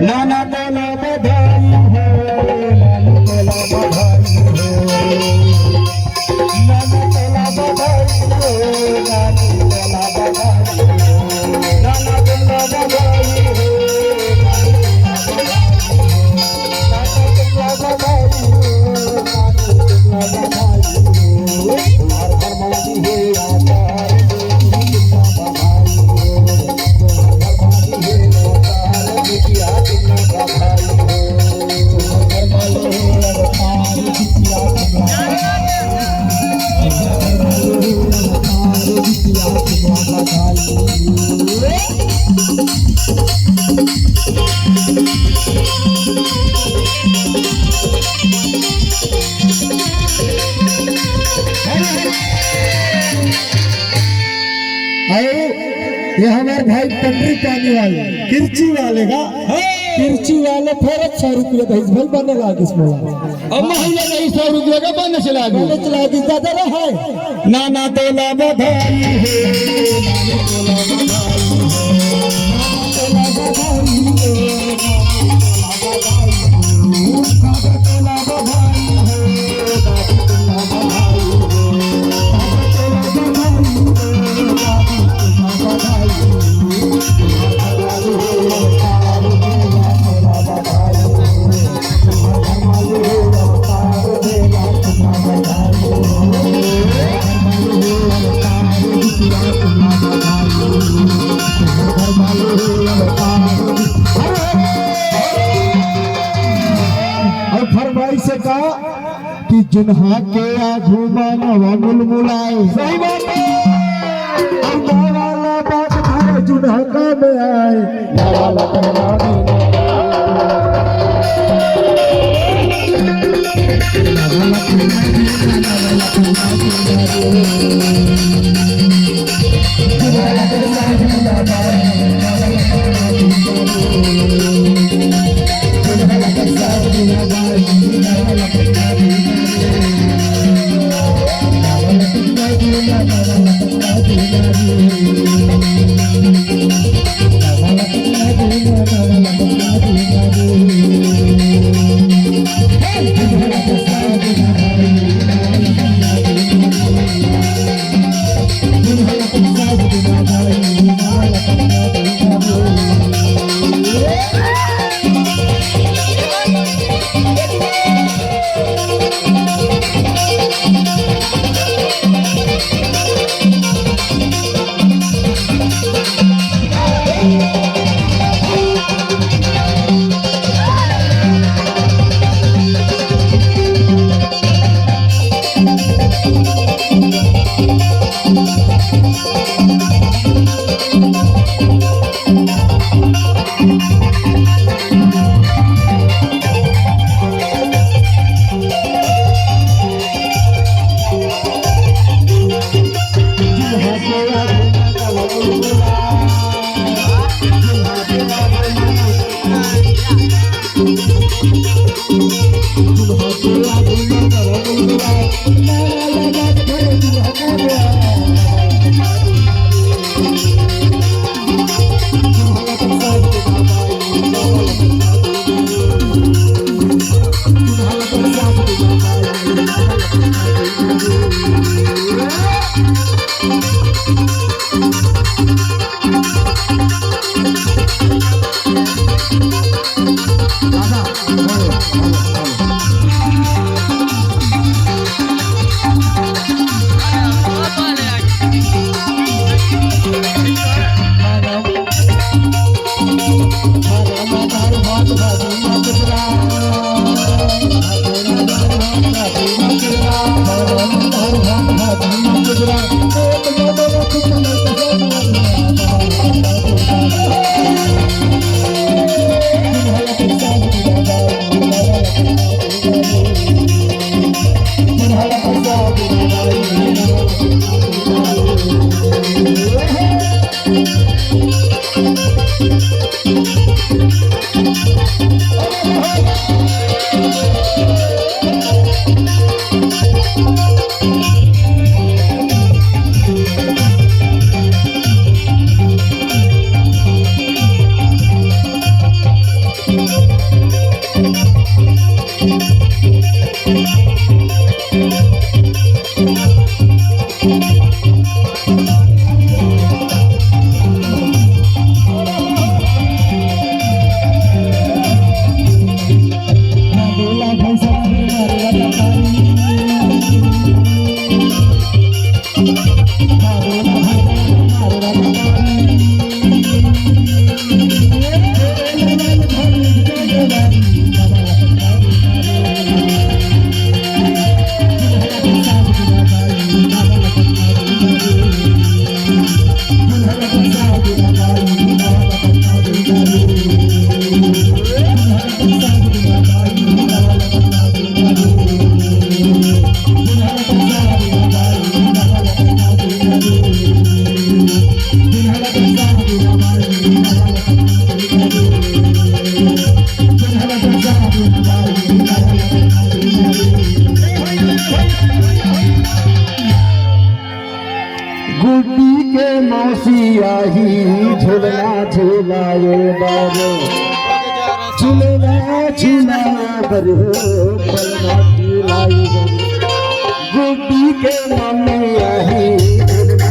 नाना तेला बधाई हो, नाना तेला बधाई हो, नाना तेला बधाई हो, नाना तेला बधाई हो, नाना तेला बधाई हो, नाना तेला बधाई हो, नाना तेला बधाई हो, हर हर माली है आकार ये हमारे भाई पंडरी पानी वाले किरची वाले का किरची वाले फिर 100 रुपये भैंस भल बने लागे इसमें अब महीने नहीं 100 रुपये का बने चला दी ज्यादा है नाना तेला बधाई है नाना तेला बधाई कि जिन्हा के आघू मानवा मुलमुलाए सही बात है वाला बात है जिन्हा का में आए वाला करना झूलना झूलाए बाबो झूलना झूलाए बरो पलना झूलाए गुड्डी के मम्मी आई